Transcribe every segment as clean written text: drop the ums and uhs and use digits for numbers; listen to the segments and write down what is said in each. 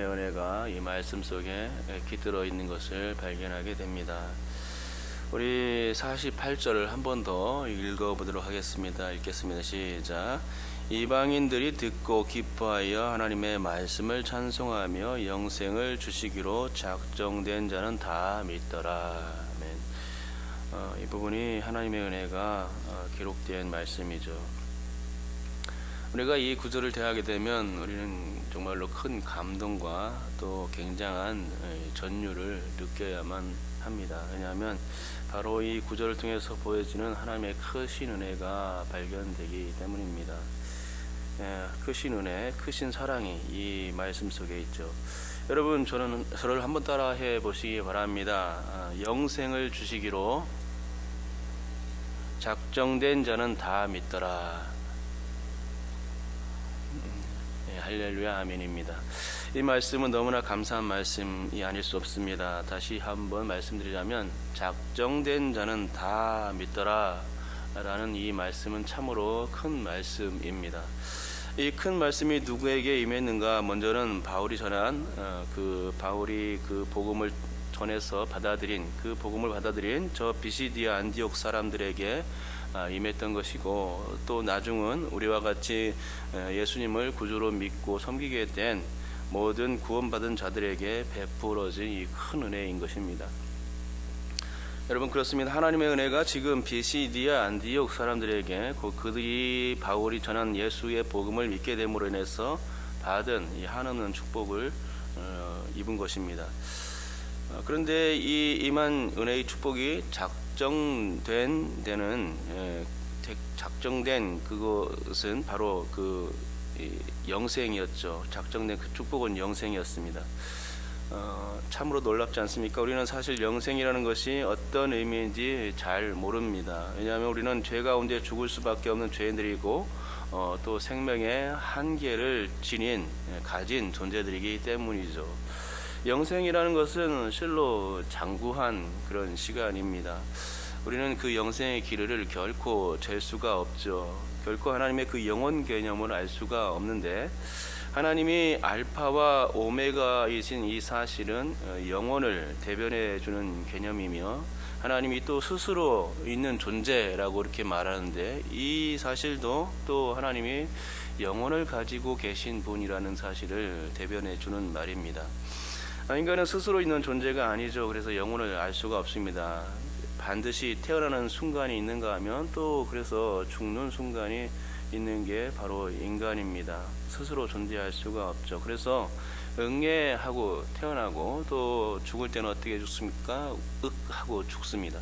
은혜가 이 말씀 속에 깃들어 있는 것을 발견하게 됩니다. 우리 48절을 한 번 더 읽어보도록 하겠습니다. 읽겠습니다. 시작. 이방인들이 듣고 기뻐하여 하나님의 말씀을 찬송하며 영생을 주시기로 작정된 자는 다 믿더라. 아멘. 이 부분이 하나님의 은혜가 기록된 말씀이죠. 우리가 이 구절을 대하게 되면 우리는 정말로 큰 감동과 또 굉장한 전율을 느껴야만 합니다. 왜냐하면 바로 이 구절을 통해서 보여지는 하나님의 크신 은혜가 발견되기 때문입니다. 크신 은혜, 크신 사랑이 이 말씀 속에 있죠. 여러분, 저를 한번 따라해 보시기 바랍니다. 영생을 주시기로 작정된 자는 다 믿더라. 할렐루야, 아멘입니다. 이 말씀은 너무나 감사한 말씀이 아닐 수 없습니다. 다시 한번 말씀드리자면 작정된 자는 다 믿더라 라는 이 말씀은 참으로 큰 말씀입니다. 이 큰 말씀이 누구에게 임했는가? 먼저는 바울이 전한 바울이 그 복음을 전해서 받아들인 그 복음을 받아들인 저 비시디아 안디옥 사람들에게 임했던 것이고, 또 나중은 우리와 같이 예수님을 구주로 믿고 섬기게 된 모든 구원받은 자들에게 베풀어진 이 큰 은혜인 것입니다. 여러분, 그렇습니다. 하나님의 은혜가 지금 비시디아 안디옥 사람들에게 그들이 바울이 전한 예수의 복음을 믿게 됨으로 인해서 받은 이 한없는 축복을 입은 것입니다. 그런데 이 임한 은혜의 축복이 작정된 그것은 바로 그 영생이었죠. 작정된 그 축복은 영생이었습니다. 참으로 놀랍지 않습니까? 우리는 사실 영생이라는 것이 어떤 의미인지 잘 모릅니다. 왜냐하면 우리는 죄 가운데 죽을 수밖에 없는 죄인들이고 또 생명의 한계를 가진 존재들이기 때문이죠. 영생이라는 것은 실로 장구한 그런 시간입니다. 우리는 그 영생의 길이를 결코 잴 수가 없죠. 결코 하나님의 그 영원 개념을 알 수가 없는데, 하나님이 알파와 오메가이신 이 사실은 영원을 대변해 주는 개념이며, 하나님이 또 스스로 있는 존재라고 이렇게 말하는데, 이 사실도 또 하나님이 영원을 가지고 계신 분이라는 사실을 대변해 주는 말입니다. 인간은 스스로 있는 존재가 아니죠. 그래서 영혼을 알 수가 없습니다. 반드시 태어나는 순간이 있는가 하면 또 그래서 죽는 순간이 있는 게 바로 인간입니다. 스스로 존재할 수가 없죠. 그래서 응애하고 태어나고 또 죽을 때는 어떻게 죽습니까? 하고 죽습니다.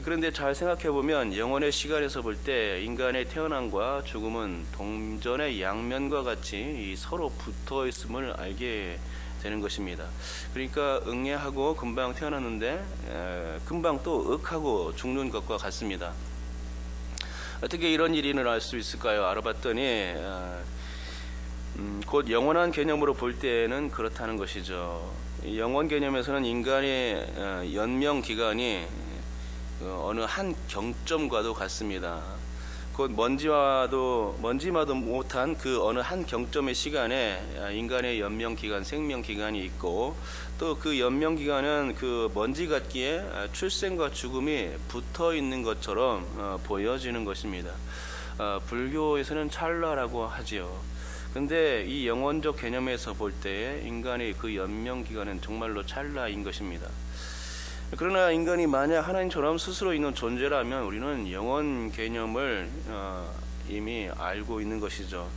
그런데 잘 생각해 보면 영혼의 시간에서 볼 때 인간의 태어남과 죽음은 동전의 양면과 같이 서로 붙어 있음을 알게 되는 것입니다. 그러니까 응애하고 금방 태어났는데 금방 또 하고 죽는 것과 같습니다. 어떻게 이런 일이 일어날 수 있을까요? 알아봤더니 곧 영원한 개념으로 볼 때는 그렇다는 것이죠. 영원 개념에서는 인간의 연명 기간이 어느 한 경점과도 같습니다. 곧 먼지마도 못한 그 어느 한 경점의 시간에 인간의 연명 기간, 생명 기간이 있고, 또 그 연명 기간은 그 먼지 같기에 출생과 죽음이 붙어 있는 것처럼 보여지는 것입니다. 불교에서는 찰나라고 하지요. 근데 이 영원적 개념에서 볼 때 인간의 그 연명 기간은 정말로 찰나인 것입니다. 그러나 인간이 만약 하나님처럼 스스로 있는 존재라면 우리는 영원 개념을 이미 알고 있는 것이죠.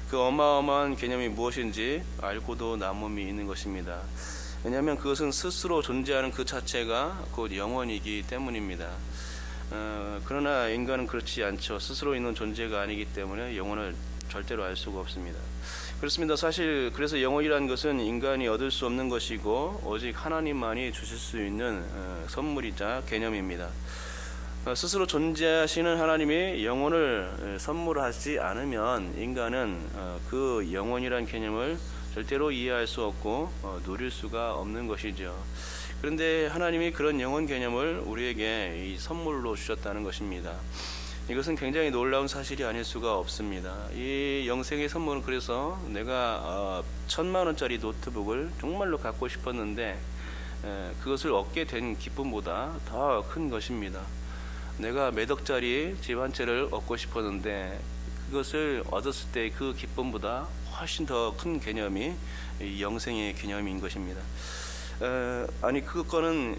그 어마어마한 개념이 무엇인지 알고도 남음이 있는 것입니다. 왜냐하면 그것은 스스로 존재하는 그 자체가 곧 영원이기 때문입니다. 그러나 인간은 그렇지 않죠. 스스로 있는 존재가 아니기 때문에 영원을 절대로 알 수가 없습니다. 그렇습니다. 사실 그래서 영혼이라는 것은 인간이 얻을 수 없는 것이고 오직 하나님만이 주실 수 있는 선물이자 개념입니다. 스스로 존재하시는 하나님이 영혼을 선물하지 않으면 인간은 그 영혼이라는 개념을 절대로 이해할 수 없고 누릴 수가 없는 것이죠. 그런데 하나님이 그런 영혼 개념을 우리에게 이 선물로 주셨다는 것입니다. 이것은 굉장히 놀라운 사실이 아닐 수가 없습니다. 이 영생의 선물은 그래서 내가 1,000만 원짜리 노트북을 정말로 갖고 싶었는데 그것을 얻게 된 기쁨보다 더 큰 것입니다. 내가 몇 억짜리 집 한 채를 얻고 싶었는데 그것을 얻었을 때 그 기쁨보다 훨씬 더 큰 개념이 이 영생의 개념인 것입니다. 아니 그거는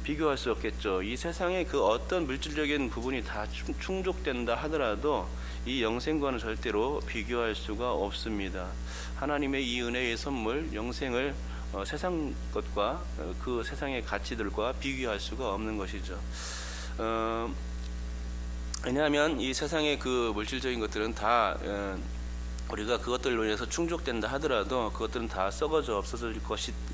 비교할 수 없겠죠. 이 세상의 그 어떤 물질적인 부분이 다 충족된다 하더라도 이 영생과는 절대로 비교할 수가 없습니다. 하나님의 이 은혜의 선물 영생을 세상 것과 그 세상의 가치들과 비교할 수가 없는 것이죠. 왜냐하면 이 세상의 그 물질적인 것들은 다 우리가 그것들로 인해서 충족된다 하더라도 그것들은 다 썩어져 없어질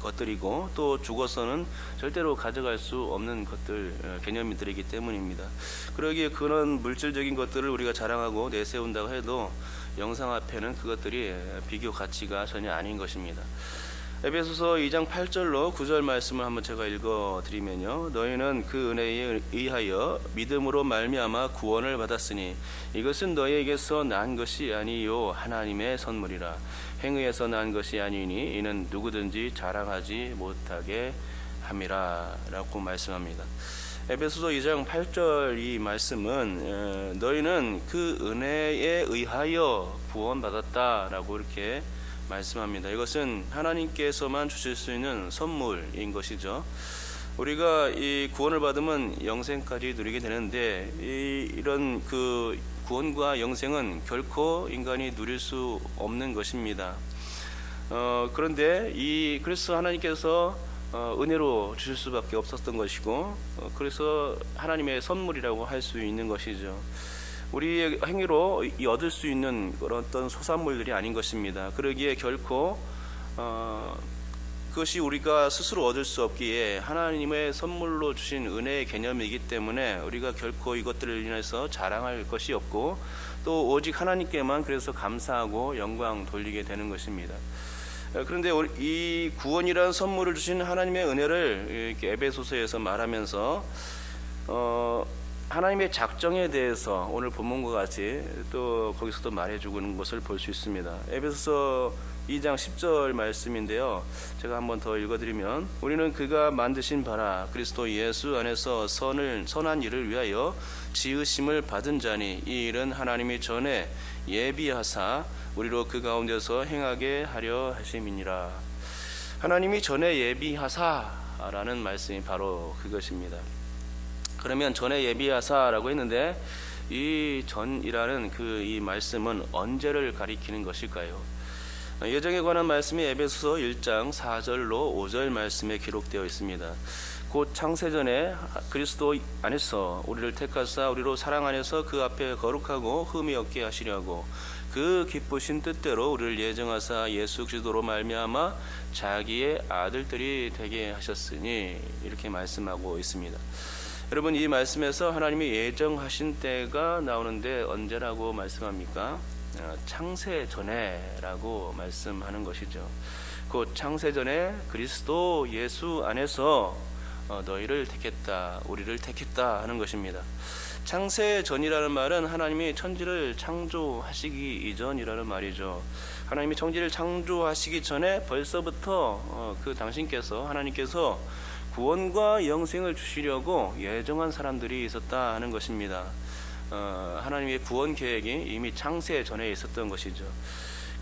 것들이고 또 죽어서는 절대로 가져갈 수 없는 것들 개념들이기 때문입니다. 그러기에 그런 물질적인 것들을 우리가 자랑하고 내세운다고 해도 영상 앞에는 그것들이 비교 가치가 전혀 아닌 것입니다. 에베소서 2장 8절로 9절 말씀을 한번 제가 읽어드리면요. 너희는 그 은혜에 의하여 믿음으로 말미암아 구원을 받았으니 이것은 너희에게서 난 것이 아니요 하나님의 선물이라. 행위에서 난 것이 아니니 이는 누구든지 자랑하지 못하게 함이라 라고 말씀합니다. 에베소서 2장 8절 이 말씀은 너희는 그 은혜에 의하여 구원받았다 라고 이렇게 말씀합니다. 이것은 하나님께서만 주실 수 있는 선물인 것이죠. 우리가 이 구원을 받으면 영생까지 누리게 되는데 이런 그 구원과 영생은 결코 인간이 누릴 수 없는 것입니다. 그런데 그래서 하나님께서 은혜로 주실 수밖에 없었던 것이고 그래서 하나님의 선물이라고 할 수 있는 것이죠. 우리의 행위로 얻을 수 있는 그런 어떤 소산물들이 아닌 것입니다. 그러기에 결코 그것이 우리가 스스로 얻을 수 없기에 하나님의 선물로 주신 은혜의 개념이기 때문에 우리가 결코 이것들을 인해서 자랑할 것이 없고 또 오직 하나님께만 그래서 감사하고 영광 돌리게 되는 것입니다. 그런데 이 구원이라는 선물을 주신 하나님의 은혜를 이렇게 에베소서에서 말하면서 하나님의 작정에 대해서 오늘 본문과 같이 또 거기서도 말해주고 있는 것을 볼 수 있습니다. 에베소서 2장 10절 말씀인데요. 제가 한번 더 읽어드리면 우리는 그가 만드신 바라 그리스도 예수 안에서 선한 일을 위하여 지으심을 받은 자니 이 일은 하나님이 전에 예비하사 우리로 그 가운데서 행하게 하려 하심이니라. 하나님이 전에 예비하사라는 말씀이 바로 그것입니다. 그러면 전에 예비하사라고 했는데 이 전이라는 이 말씀은 언제를 가리키는 것일까요? 예정에 관한 말씀이 에베소서 1장 4절로 5절 말씀에 기록되어 있습니다. 곧 창세전에 그리스도 안에서 우리를 택하사 우리로 사랑 안에서 그 앞에 거룩하고 흠이 없게 하시려고 그 기쁘신 뜻대로 우리를 예정하사 예수 그리스도로 말미암아 자기의 아들들이 되게 하셨으니 이렇게 말씀하고 있습니다. 여러분 이 말씀에서 하나님이 예정하신 때가 나오는데 언제라고 말씀합니까? 창세 전에라고 말씀하는 것이죠. 곧 창세 전에 그리스도 예수 안에서 너희를 택했다, 우리를 택했다 하는 것입니다. 창세 전이라는 말은 하나님이 천지를 창조하시기 이전이라는 말이죠. 하나님이 천지를 창조하시기 전에 벌써부터 하나님께서 구원과 영생을 주시려고 예정한 사람들이 있었다 하는 것입니다. 하나님의 구원 계획이 이미 창세 전에 있었던 것이죠.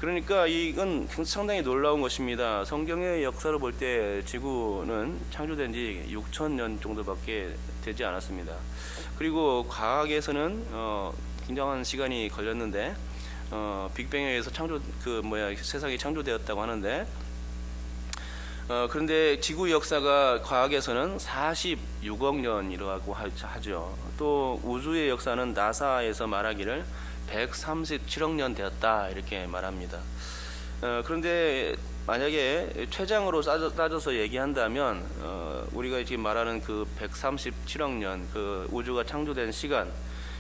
그러니까 이건 상당히 놀라운 것입니다. 성경의 역사를 볼 때 지구는 창조된 지 6,000년 정도밖에 되지 않았습니다. 그리고 과학에서는 굉장한 시간이 걸렸는데 빅뱅에 의해서 세상이 창조되었다고 하는데 그런데 지구 역사가 과학에서는 46억 년이라고 하죠. 또 우주의 역사는 나사에서 말하기를 137억 년 되었다 이렇게 말합니다. 그런데 만약에 최장으로 따져서 얘기한다면 우리가 지금 말하는 그 137억 년 그 우주가 창조된 시간,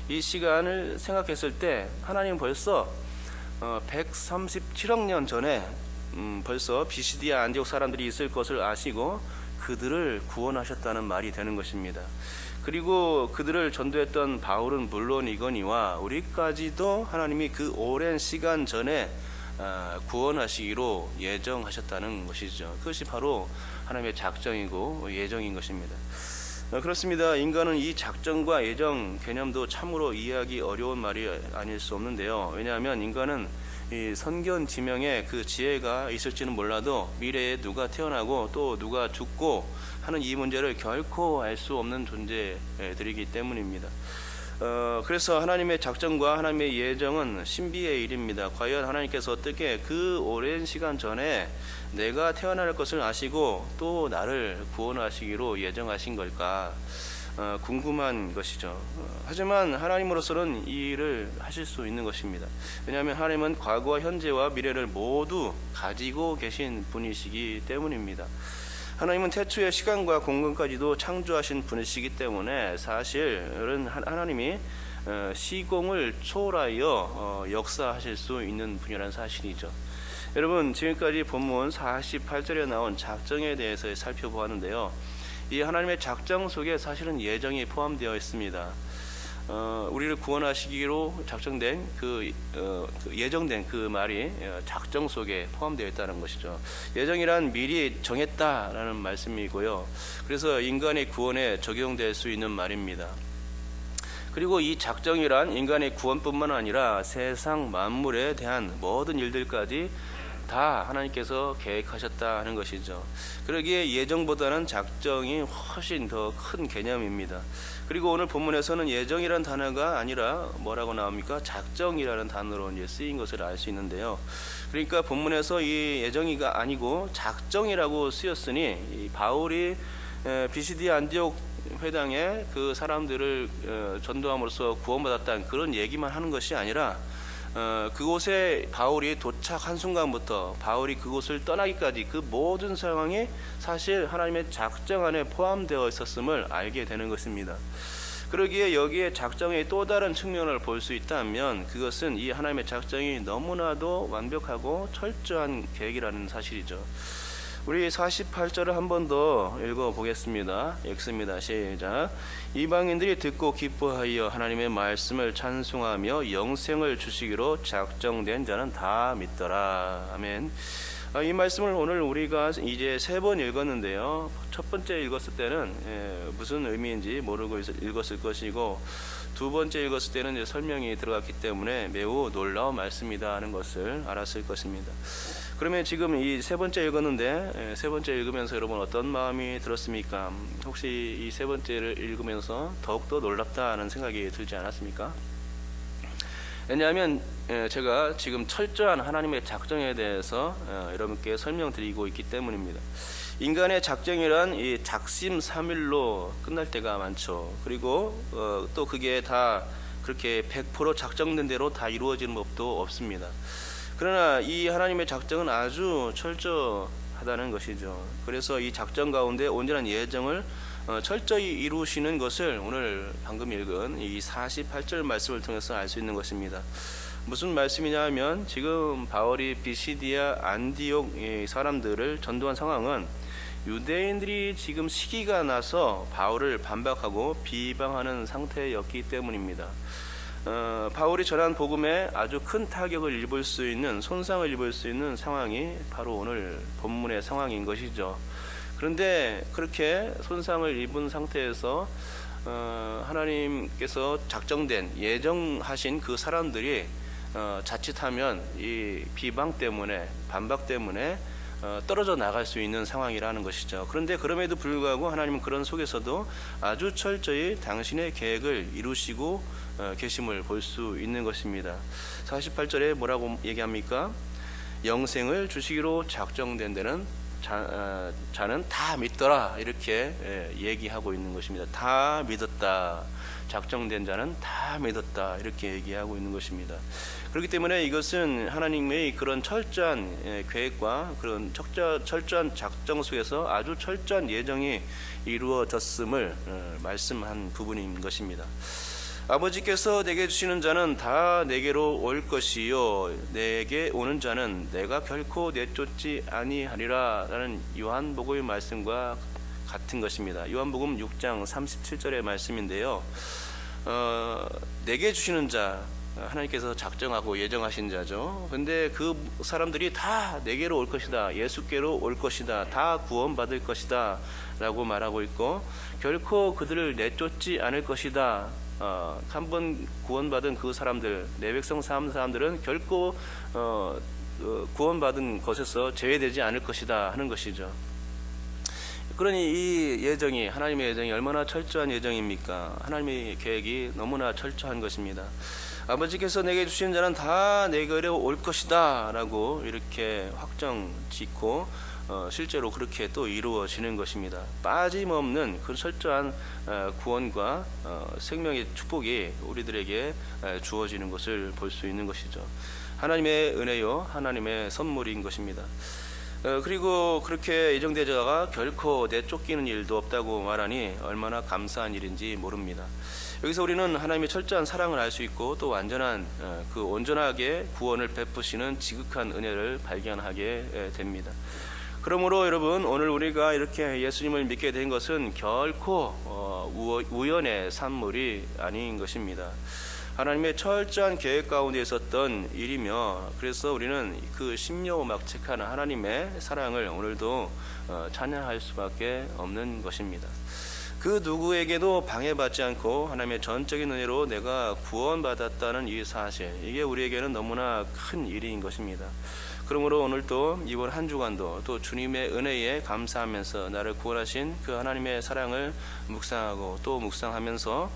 이 시간을 생각했을 때 하나님은 벌써 137억 년 전에 벌써 비시디아 안디옥 사람들이 있을 것을 아시고 그들을 구원하셨다는 말이 되는 것입니다. 그리고 그들을 전도했던 바울은 물론이거니와 우리까지도 하나님이 그 오랜 시간 전에 구원하시기로 예정하셨다는 것이죠. 그것이 바로 하나님의 작정이고 예정인 것입니다. 그렇습니다. 인간은 이 작정과 예정 개념도 참으로 이해하기 어려운 말이 아닐 수 없는데요. 왜냐하면 인간은 이 선견지명에 그 지혜가 있을지는 몰라도 미래에 누가 태어나고 또 누가 죽고 하는 이 문제를 결코 알 수 없는 존재들이기 때문입니다. 그래서 하나님의 작정과 하나님의 예정은 신비의 일입니다. 과연 하나님께서 어떻게 그 오랜 시간 전에 내가 태어날 것을 아시고 또 나를 구원하시기로 예정하신 걸까? 궁금한 것이죠. 하지만 하나님으로서는 이 일을 하실 수 있는 것입니다. 왜냐하면 하나님은 과거와 현재와 미래를 모두 가지고 계신 분이시기 때문입니다. 하나님은 태초의 시간과 공간까지도 창조하신 분이시기 때문에 사실은 하나님이 시공을 초월하여 역사하실 수 있는 분이라는 사실이죠. 여러분, 지금까지 본문 48절에 나온 작정에 대해서 살펴보았는데요. 이 하나님의 작정 속에 사실은 예정이 포함되어 있습니다. 우리를 구원하시기로 작정된 예정된 그 말이 작정 속에 포함되어 있다는 것이죠. 예정이란 미리 정했다라는 말씀이고요. 그래서 인간의 구원에 적용될 수 있는 말입니다. 그리고 이 작정이란 인간의 구원뿐만 아니라 세상 만물에 대한 모든 일들까지 다 하나님께서 계획하셨다 하는 것이죠. 그러기에 예정보다는 작정이 훨씬 더 큰 개념입니다. 그리고 오늘 본문에서는 예정이라는 단어가 아니라 뭐라고 나옵니까? 작정이라는 단어로 이제 쓰인 것을 알 수 있는데요. 그러니까 본문에서 이 예정이가 아니고 작정이라고 쓰였으니 이 바울이 비시디 안디옥 회당에 그 사람들을 전도함으로써 구원받았다는 그런 얘기만 하는 것이 아니라 그곳에 바울이 도착한 순간부터 바울이 그곳을 떠나기까지 그 모든 상황이 사실 하나님의 작정 안에 포함되어 있었음을 알게 되는 것입니다. 그러기에 여기에 작정의 또 다른 측면을 볼 수 있다면 그것은 이 하나님의 작정이 너무나도 완벽하고 철저한 계획이라는 사실이죠. 우리 48절을 한 번 더 읽어보겠습니다. 읽습니다. 시작. 이방인들이 듣고 기뻐하여 하나님의 말씀을 찬송하며 영생을 주시기로 작정된 자는 다 믿더라. 아멘. 이 말씀을 오늘 우리가 이제 3번 읽었는데요. 첫 번째 읽었을 때는 무슨 의미인지 모르고 읽었을 것이고 두 번째 읽었을 때는 이제 설명이 들어갔기 때문에 매우 놀라운 말씀이다 하는 것을 알았을 것입니다. 그러면 지금 이 3번째 읽었는데 3번째 읽으면서 여러분 어떤 마음이 들었습니까? 혹시 이 3번째를 읽으면서 더욱더 놀랍다 하는 생각이 들지 않았습니까? 왜냐하면 제가 지금 철저한 하나님의 작정에 대해서 여러분께 설명드리고 있기 때문입니다. 인간의 작정이란 이 작심삼일로 끝날 때가 많죠. 그리고 또 그게 다 그렇게 100% 작정된 대로 다 이루어지는 법도 없습니다. 그러나 이 하나님의 작정은 아주 철저하다는 것이죠. 그래서 이 작정 가운데 온전한 예정을 철저히 이루시는 것을 오늘 방금 읽은 이 48절 말씀을 통해서 알 수 있는 것입니다. 무슨 말씀이냐 하면 지금 바울이 비시디아 안디옥 사람들을 전도한 상황은 유대인들이 지금 시기가 나서 바울을 반박하고 비방하는 상태였기 때문입니다. 바울이 전한 복음에 아주 큰 타격을 입을 수 있는, 손상을 입을 수 있는 상황이 바로 오늘 본문의 상황인 것이죠. 그런데 그렇게 손상을 입은 상태에서 하나님께서 작정된 예정하신 그 사람들이 자칫하면 이 비방 때문에, 반박 때문에 떨어져 나갈 수 있는 상황이라는 것이죠. 그런데 그럼에도 불구하고 하나님은 그런 속에서도 아주 철저히 당신의 계획을 이루시고 계심을 볼 수 있는 것입니다. 48절에 뭐라고 얘기합니까? 영생을 주시기로 작정된 데는 자는 다 믿더라, 이렇게 얘기하고 있는 것입니다. 다 믿었다, 작정된 자는 다 믿었다, 이렇게 얘기하고 있는 것입니다. 그렇기 때문에 이것은 하나님의 그런 철저한 계획과 그런 철저한 작정 속에서 아주 철저한 예정이 이루어졌음을 말씀한 부분인 것입니다. 아버지께서 내게 주시는 자는 다 내게로 올 것이요 내게 오는 자는 내가 결코 내쫓지 아니하리라 라는 요한복음의 말씀과 같은 것입니다. 요한복음 6장 37절의 말씀인데요. 내게 주시는 자, 하나님께서 작정하고 예정하신 자죠. 근데 그 사람들이 다 내게로 올 것이다, 예수께로 올 것이다, 다 구원받을 것이다 라고 말하고 있고, 결코 그들을 내쫓지 않을 것이다. 한번 구원받은 그 사람들, 내 백성 사람들은 결코 구원받은 것에서 제외되지 않을 것이다 하는 것이죠. 그러니 이 예정이, 하나님의 예정이 얼마나 철저한 예정입니까? 하나님의 계획이 너무나 철저한 것입니다. 아버지께서 내게 주신 자는 다 내게로 올 것이다 라고 이렇게 확정 짓고 실제로 그렇게 또 이루어지는 것입니다. 빠짐없는 그 철저한 구원과 생명의 축복이 우리들에게 주어지는 것을 볼 수 있는 것이죠. 하나님의 은혜요, 하나님의 선물인 것입니다. 그리고 그렇게 예정된 자가 결코 내쫓기는 일도 없다고 말하니 얼마나 감사한 일인지 모릅니다. 여기서 우리는 하나님의 철저한 사랑을 알 수 있고, 또 완전한 그 온전하게 구원을 베푸시는 지극한 은혜를 발견하게 됩니다. 그러므로 여러분, 오늘 우리가 이렇게 예수님을 믿게 된 것은 결코 우연의 산물이 아닌 것입니다. 하나님의 철저한 계획 가운데 있었던 일이며, 그래서 우리는 그 심려오막책하는 하나님의 사랑을 오늘도 찬양할 수밖에 없는 것입니다. 그 누구에게도 방해받지 않고 하나님의 전적인 은혜로 내가 구원받았다는 이 사실, 이게 우리에게는 너무나 큰 일인 것입니다. 그러므로 오늘도 이번 한 주간도 또 주님의 은혜에 감사하면서 나를 구원하신 그 하나님의 사랑을 묵상하고 또 묵상하면서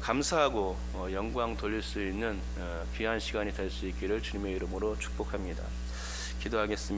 감사하고 영광 돌릴 수 있는 귀한 시간이 될 수 있기를 주님의 이름으로 축복합니다. 기도하겠습니다.